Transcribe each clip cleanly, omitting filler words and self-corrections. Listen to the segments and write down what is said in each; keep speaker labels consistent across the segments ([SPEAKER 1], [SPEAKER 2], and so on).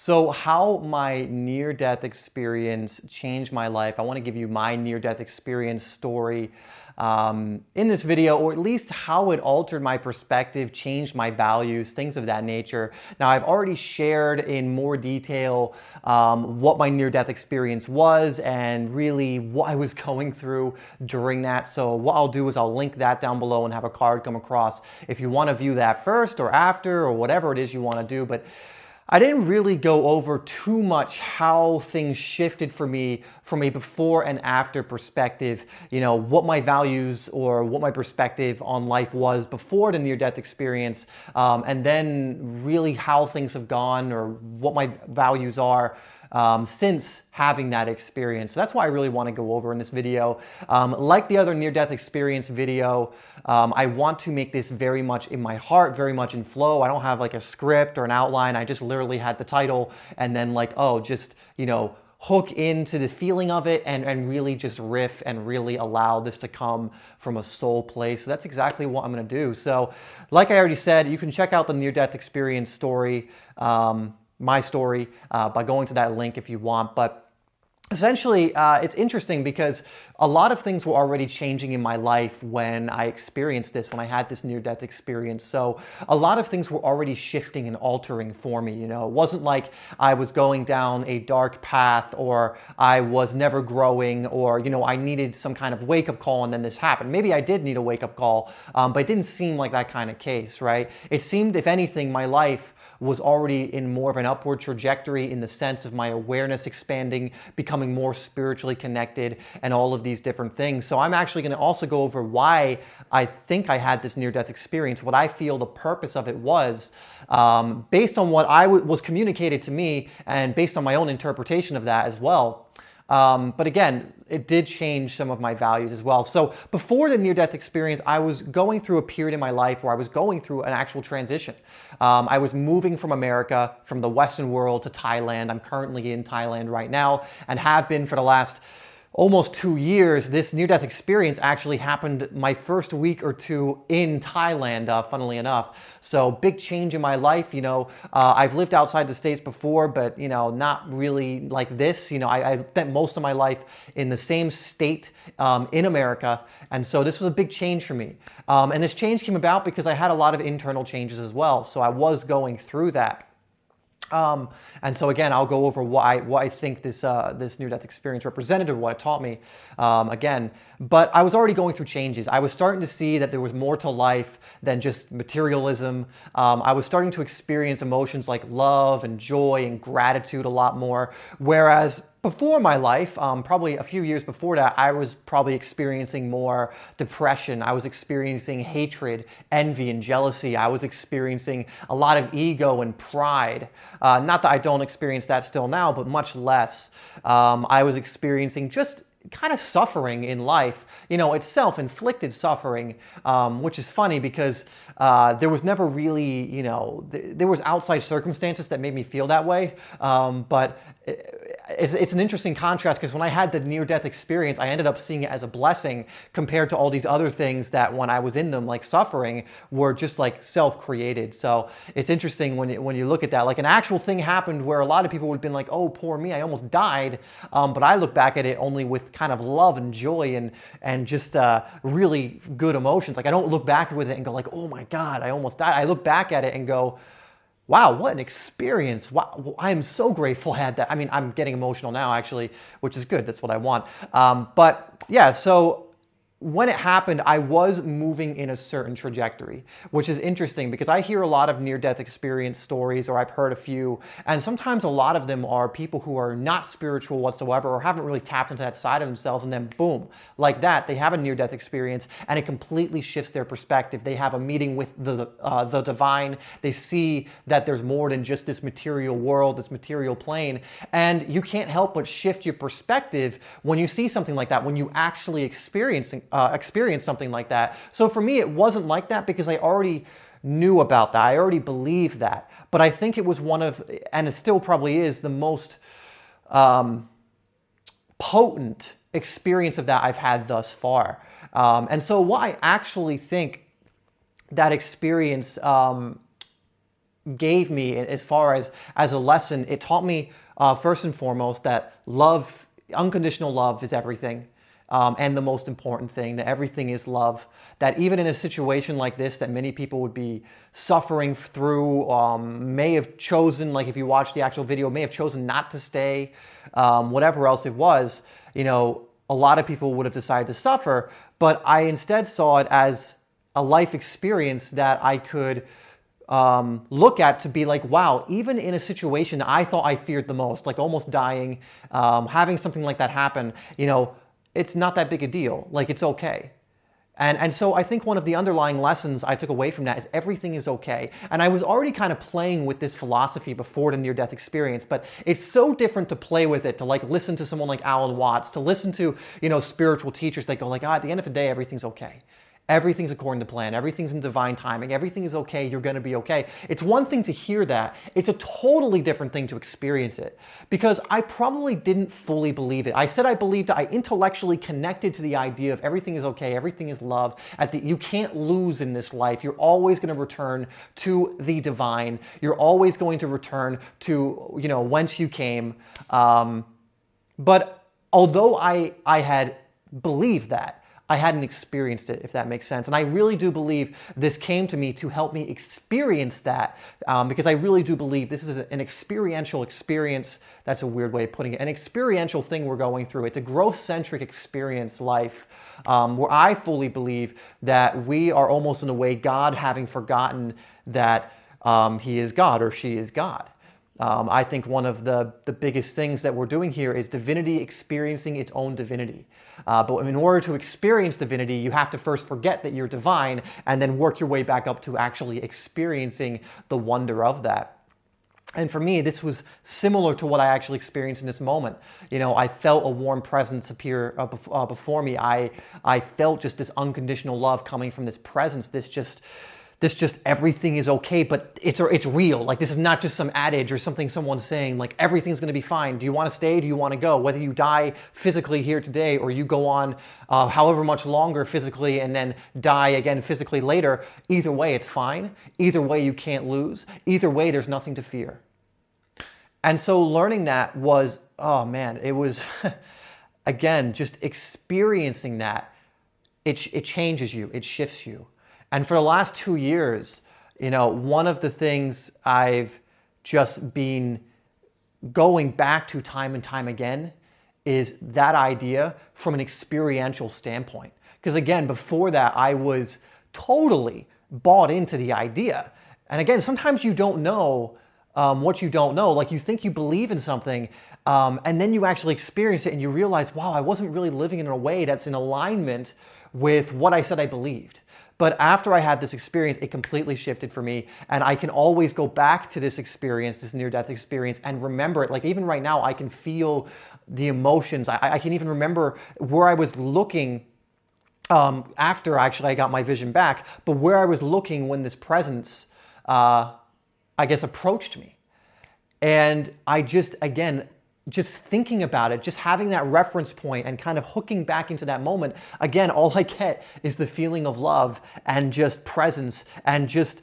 [SPEAKER 1] So how my near-death experience changed my life. I want to give you my near-death experience story in this video, or at least how it altered my perspective, changed my values, things of that nature. Now, I've already shared in more detail what my near-death experience was and really what I was going through during that. So what I'll do is I'll link that down below and have a card come across if you want to view that first or after or whatever it is you want to do. But I didn't really go over too much how things shifted for me from a before and after perspective, you know, what my values or what my perspective on life was before the near-death experience, and then really how things have gone or what my values are since having that experience. So that's why I really want to go over in this video. Like the other near-death experience video, I want to make this very much in my heart, very much in flow. I don't have like a script or an outline. I just literally had the title and then like, oh, just, you know, hook into the feeling of it and really just riff and really allow this to come from a soul place. So that's exactly what I'm going to do. So like I already said, you can check out the near-death experience story, my story, by going to that link if you want. But essentially, it's interesting because a lot of things were already changing in my life when I experienced this, when I had this near-death experience. So a lot of things were already shifting and altering for me. You know, it wasn't like I was going down a dark path or I was never growing or, you know, I needed some kind of wake-up call and then this happened. Maybe I did need a wake-up call, but it didn't seem like that kind of case, right? It seemed, if anything, my life was already in more of an upward trajectory in the sense of my awareness expanding, becoming more spiritually connected, and all of these different things. So I'm actually going to also go over why I think I had this near-death experience, what I feel the purpose of it was, based on what was communicated to me and based on my own interpretation of that as well. But again, it did change some of my values as well. So before the near-death experience, I was going through a period in my life where I was going through an actual transition. I was moving from America, from the Western world to Thailand. I'm currently in Thailand right now and have been for the last almost 2 years. This near-death experience actually happened my first week or two in Thailand, funnily enough. So big change in my life. You know, I've lived outside the States before, but, you know, not really like this. You know, I spent most of my life in the same state in America. And so this was a big change for me. And this change came about because I had a lot of internal changes as well. So I was going through that. And so again, I'll go over what I think this near-death experience represented or what it taught me again. But I was already going through changes. I was starting to see that there was more to life than just materialism. I was starting to experience emotions like love and joy and gratitude a lot more. Whereas before my life, probably a few years before that, I was probably experiencing more depression. I was experiencing hatred, envy, and jealousy. I was experiencing a lot of ego and pride. Not that I don't experience that still now, but much less. I was experiencing just kind of suffering in life. You know, it's self-inflicted suffering, which is funny because there was never really, you know, there was outside circumstances that made me feel that way. But it's an interesting contrast because when I had the near-death experience, I ended up seeing it as a blessing compared to all these other things that when I was in them, like suffering, were just like self-created. So it's interesting when you look at that, like an actual thing happened where a lot of people would have been like, oh, poor me, I almost died. But I look back at it only with kind of love and joy and just really good emotions. Like I don't look back with it and go like, oh my God, I almost died. I look back at it and go, wow, what an experience. Wow, I am so grateful I had that. I mean, I'm getting emotional now actually, which is good. That's what I want. But yeah, so when it happened, I was moving in a certain trajectory, which is interesting because I hear a lot of near-death experience stories, or I've heard a few, and sometimes a lot of them are people who are not spiritual whatsoever or haven't really tapped into that side of themselves, and then boom, like that, they have a near-death experience and it completely shifts their perspective. They have a meeting with the divine. They see that there's more than just this material world, this material plane, and you can't help but shift your perspective when you see something like that, when you actually experience something like that. So for me, it wasn't like that because I already knew about that. I already believed that. But I think it was one of, and it still probably is, the most potent experience of that I've had thus far. And so what I actually think that experience gave me as far as a lesson, it taught me first and foremost that love, unconditional love is everything. And the most important thing, that everything is love. That even in a situation like this that many people would be suffering through, may have chosen, like if you watch the actual video, may have chosen not to stay, whatever else it was, you know, a lot of people would have decided to suffer, but I instead saw it as a life experience that I could look at to be like, wow, even in a situation that I thought I feared the most, like almost dying, having something like that happen, you know, it's not that big a deal. Like, it's okay. And so I think one of the underlying lessons I took away from that is everything is okay. And I was already kind of playing with this philosophy before the near-death experience, but it's so different to play with it, to like listen to someone like Alan Watts, to listen to, you know, spiritual teachers that go like, at the end of the day, everything's okay. Everything's according to plan. Everything's in divine timing. Everything is okay. You're going to be okay. It's one thing to hear that. It's a totally different thing to experience it, because I probably didn't fully believe it. I said I believed it. I intellectually connected to the idea of everything is okay. Everything is love. You can't lose in this life. You're always going to return to the divine. You're always going to return to, you know, whence you came. But although I had believed that, I hadn't experienced it, if that makes sense. And I really do believe this came to me to help me experience that, because I really do believe this is an experiential experience. That's a weird way of putting it. An experiential thing we're going through. It's a growth-centric experience life, where I fully believe that we are almost in a way God having forgotten that he is God or she is God. I think one of the biggest things that we're doing here is divinity experiencing its own divinity. But in order to experience divinity, you have to first forget that you're divine and then work your way back up to actually experiencing the wonder of that. And for me, this was similar to what I actually experienced in this moment. You know, I felt a warm presence appear before me. I felt just this unconditional love coming from this presence, this just everything is okay, but it's real. Like, this is not just some adage or something someone's saying, like everything's gonna be fine. Do you wanna stay? Do you wanna go? Whether you die physically here today or you go on however much longer physically and then die again physically later, either way it's fine. Either way you can't lose. Either way there's nothing to fear. And so learning that was, oh man, it was, again, just experiencing that, it changes you, it shifts you. And for the last 2 years, you know, one of the things I've just been going back to time and time again is that idea from an experiential standpoint. Because again, before that, I was totally bought into the idea. And again, sometimes you don't know what you don't know. Like, you think you believe in something, and then you actually experience it and you realize, wow, I wasn't really living in a way that's in alignment with what I said I believed. But after I had this experience, it completely shifted for me. And I can always go back to this experience, this near-death experience, and remember it. Like, even right now, I can feel the emotions. I can even remember where I was looking after actually I got my vision back, but where I was looking when this presence, I guess, approached me. And I just, again, just thinking about it, just having that reference point and kind of hooking back into that moment, again, all I get is the feeling of love and just presence and just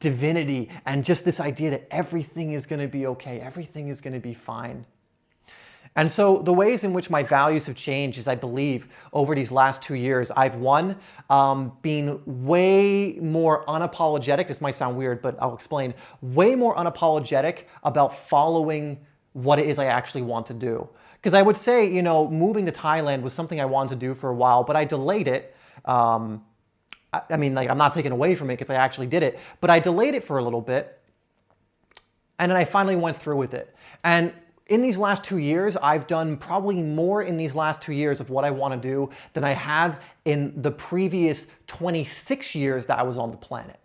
[SPEAKER 1] divinity and just this idea that everything is going to be okay, everything is going to be fine. And so the ways in which my values have changed is, I believe, over these last 2 years, I've been way more unapologetic. This might sound weird, but I'll explain. Way more unapologetic about following what it is I actually want to do. Because I would say, you know, moving to Thailand was something I wanted to do for a while, but I delayed it. I mean, like, I'm not taking away from it because I actually did it, but I delayed it for a little bit. And then I finally went through with it. And in these last 2 years, I've done probably more in these last 2 years of what I want to do than I have in the previous 26 years that I was on the planet.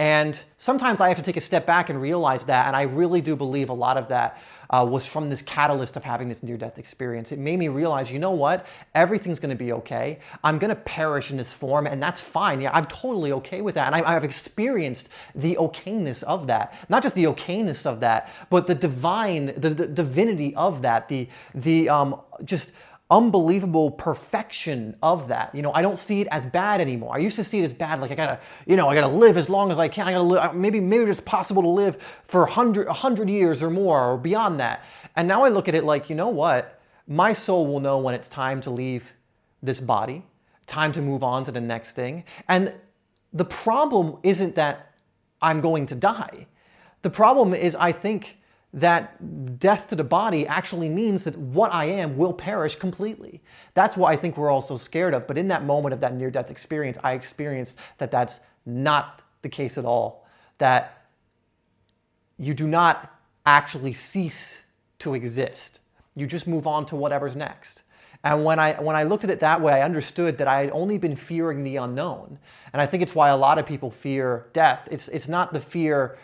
[SPEAKER 1] And sometimes I have to take a step back and realize that, and I really do believe a lot of that was from this catalyst of having this near-death experience. It made me realize, you know what? Everything's going to be okay. I'm going to perish in this form, and that's fine. Yeah, I'm totally okay with that. And I've experienced the okayness of that. Not just the okayness of that, but the divine, the divinity of that, just unbelievable perfection of that. You know, I don't see it as bad anymore. I used to see it as bad, like I gotta live as long as I can. I gotta live, maybe it's possible to live for 100 years or more or beyond that. And now I look at it like, you know what? My soul will know when it's time to leave this body, time to move on to the next thing. And the problem isn't that I'm going to die. The problem is, I think that death to the body actually means that what I am will perish completely. That's what I think we're all so scared of. But in that moment of that near-death experience, I experienced that that's not the case at all. That you do not actually cease to exist. You just move on to whatever's next. And when I looked at it that way, I understood that I had only been fearing the unknown. And I think it's why a lot of people fear death. It's not the fear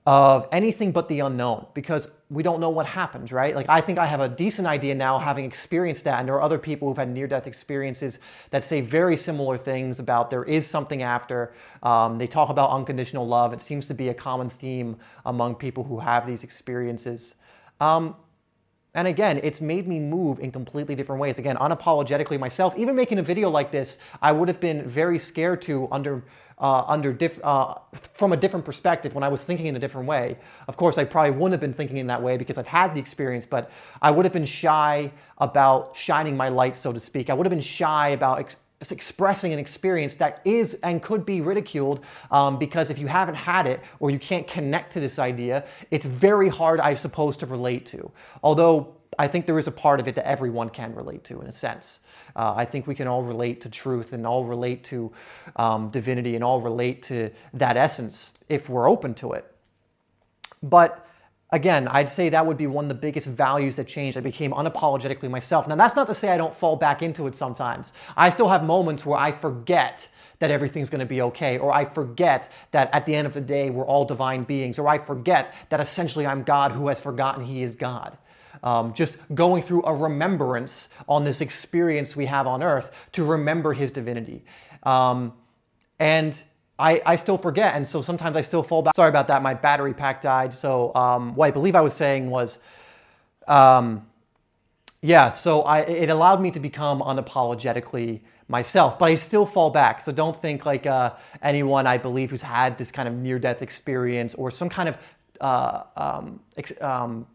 [SPEAKER 1] of anything but the unknown, because we don't know what happens, right? Like, I think I have a decent idea now, having experienced that, and there are other people who've had near-death experiences that say very similar things about there is something after. They talk about unconditional love. It seems to be a common theme among people who have these experiences. And again, it's made me move in completely different ways. Again, unapologetically myself. Even making a video like this, I would have been very scared to from a different perspective when I was thinking in a different way. Of course, I probably wouldn't have been thinking in that way because I've had the experience, but I would have been shy about shining my light, so to speak. I would have been shy about expressing an experience that is and could be ridiculed because if you haven't had it or you can't connect to this idea, it's very hard, I suppose, to relate to. Although I think there is a part of it that everyone can relate to in a sense. I think we can all relate to truth and all relate to divinity and all relate to that essence if we're open to it. But again, I'd say that would be one of the biggest values that changed. I became unapologetically myself. Now, that's not to say I don't fall back into it sometimes. I still have moments where I forget that everything's going to be okay, or I forget that at the end of the day, we're all divine beings, or I forget that essentially I'm God who has forgotten he is God. Just going through a remembrance on this experience we have on earth to remember his divinity. And I still forget, and so sometimes I still fall back. Sorry about that, my battery pack died. So what I believe I was saying was, yeah, so it allowed me to become unapologetically myself, but I still fall back. So don't think like anyone, I believe, who's had this kind of near-death experience or some kind of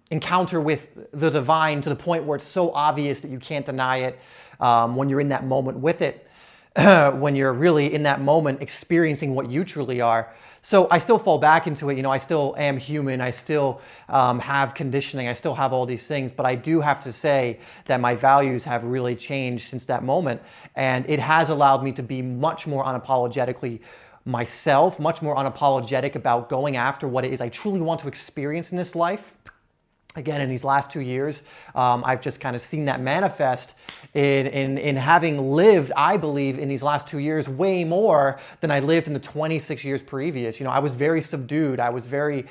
[SPEAKER 1] encounter with the divine to the point where it's so obvious that you can't deny it when you're in that moment with it, when you're really in that moment experiencing what you truly are. So I still fall back into it. You know, I still am human. I still have conditioning. I still have all these things, but I do have to say that my values have really changed since that moment. And it has allowed me to be much more unapologetically myself, much more unapologetic about going after what it is I truly want to experience in this life. Again, in these last 2 years, I've just kind of seen that manifest in having lived, I believe, in these last 2 years, way more than I lived in the 26 years previous. You know, I was very subdued. I was very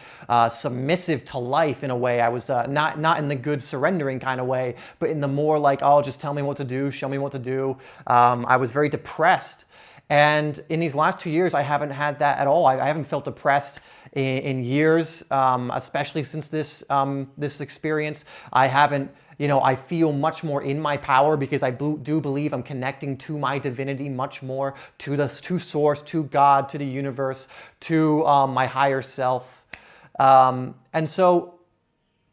[SPEAKER 1] submissive to life in a way. I was not in the good surrendering kind of way, but in the more like, oh, just tell me what to do, show me what to do. I was very depressed. And in these last 2 years, I haven't had that at all. I haven't felt depressed in years, especially since this experience. I haven't, you know, I feel much more in my power because I do believe I'm connecting to my divinity much more, to source, to God, to the universe, to my higher self. And so,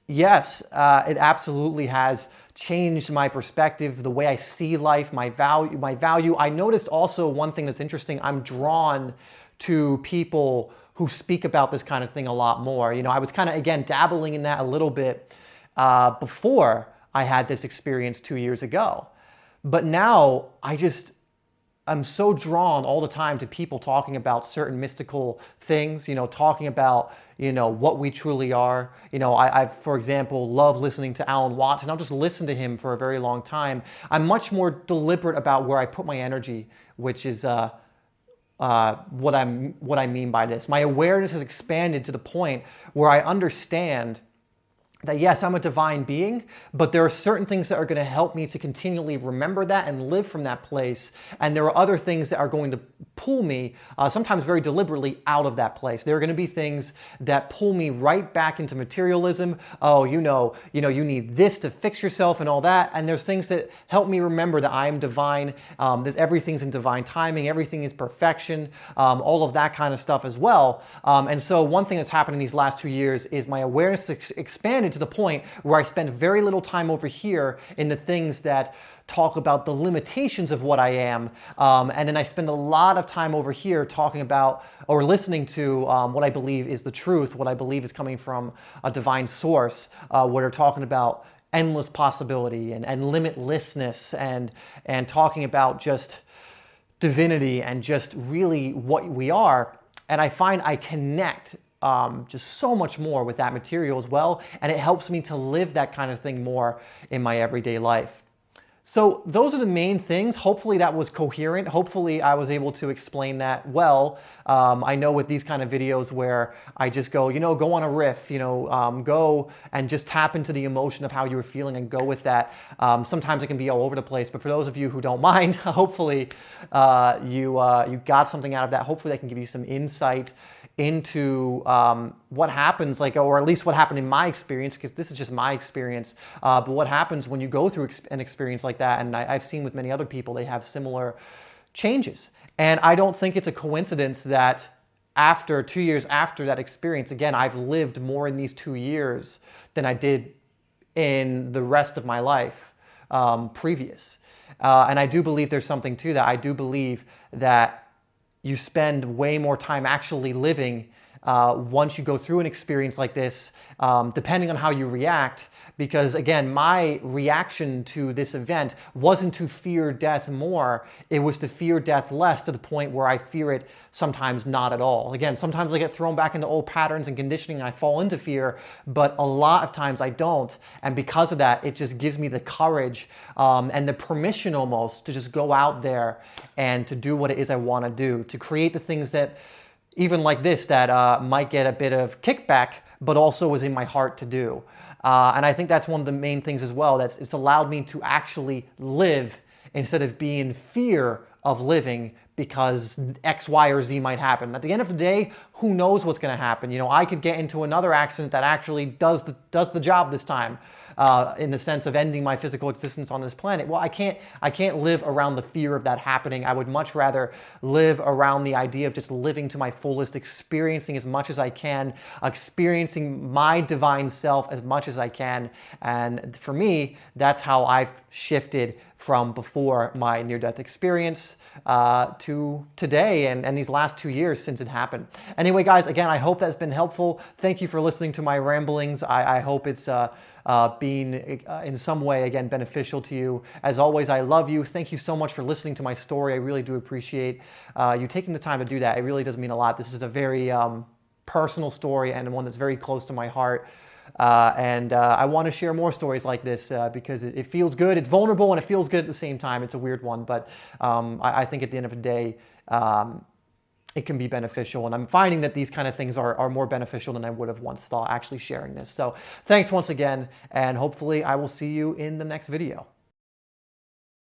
[SPEAKER 1] yes, it absolutely has changed my perspective, the way I see life, my value. I noticed also one thing that's interesting. I'm drawn to people who speak about this kind of thing a lot more. You know, I was kind of, again, dabbling in that a little bit before I had this experience 2 years ago. But now I'm so drawn all the time to people talking about certain mystical things, you know, talking about, you know, what we truly are. You know, I for example, love listening to Alan Watts, and I'll just listen to him for a very long time. I'm much more deliberate about where I put my energy, which is what I mean by this. My awareness has expanded to the point where I understand that yes, I'm a divine being, but there are certain things that are going to help me to continually remember that and live from that place. And there are other things that are going to pull me, sometimes very deliberately, out of that place. There are going to be things that pull me right back into materialism. Oh, you need this to fix yourself and all that. And there's things that help me remember that I am divine. Everything's in divine timing. Everything is perfection. All of that kind of stuff as well. And so one thing that's happened in these last 2 years is my awareness expanded to the point where I spend very little time over here in the things that talk about the limitations of what I am. And then I spend a lot of time over here talking about or listening to what I believe is the truth, what I believe is coming from a divine source, where they're talking about endless possibility and limitlessness and talking about just divinity and just really what we are. And I find I connect just so much more with that material as well. And it helps me to live that kind of thing more in my everyday life. So those are the main things. Hopefully that was coherent. Hopefully I was able to explain that well. I know with these kind of videos where I just go, go on a riff, go and just tap into the emotion of how you were feeling and go with that. Sometimes it can be all over the place, but for those of you who don't mind, hopefully you got something out of that. Hopefully that can give you some insight into what happens, or at least what happened in my experience, because this is just my experience, but what happens when you go through an experience like that. And I've seen with many other people, they have similar changes. And I don't think it's a coincidence that after 2 years after that experience, again, I've lived more in these 2 years than I did in the rest of my life previous. And I do believe there's something to that. I do believe that you spend way more time actually living once you go through an experience like this, depending on how you react. Because again, my reaction to this event wasn't to fear death more, it was to fear death less, to the point where I fear it sometimes not at all. Again, sometimes I get thrown back into old patterns and conditioning and I fall into fear, but a lot of times I don't. And because of that, it just gives me the courage and the permission almost to just go out there and to do what it is I want to do, to create the things that, even like this, that might get a bit of kickback, but also is in my heart to do. And I think that's one of the main things as well. It's allowed me to actually live instead of be in fear of living because X, Y, or Z might happen. At the end of the day, who knows what's going to happen? I could get into another accident that actually does the job this time, in the sense of ending my physical existence on this planet. Well, I can't live around the fear of that happening. I would much rather live around the idea of just living to my fullest, experiencing as much as I can, experiencing my divine self as much as I can. And for me, that's how I've shifted from before my near-death experience to today and these last 2 years since it happened. Anyway, guys, again, I hope that's been helpful. Thank you for listening to my ramblings. I hope it's been in some way, again, beneficial to you. As always, I love you. Thank you so much for listening to my story. I really do appreciate you taking the time to do that. It really does mean a lot. This is a very personal story and one that's very close to my heart. And I want to share more stories like this because it feels good. It's vulnerable and it feels good at the same time. It's a weird one, but I think at the end of the day, it can be beneficial. And I'm finding that these kind of things are more beneficial than I would have once thought, actually sharing this. So thanks once again, and hopefully I will see you in the next video.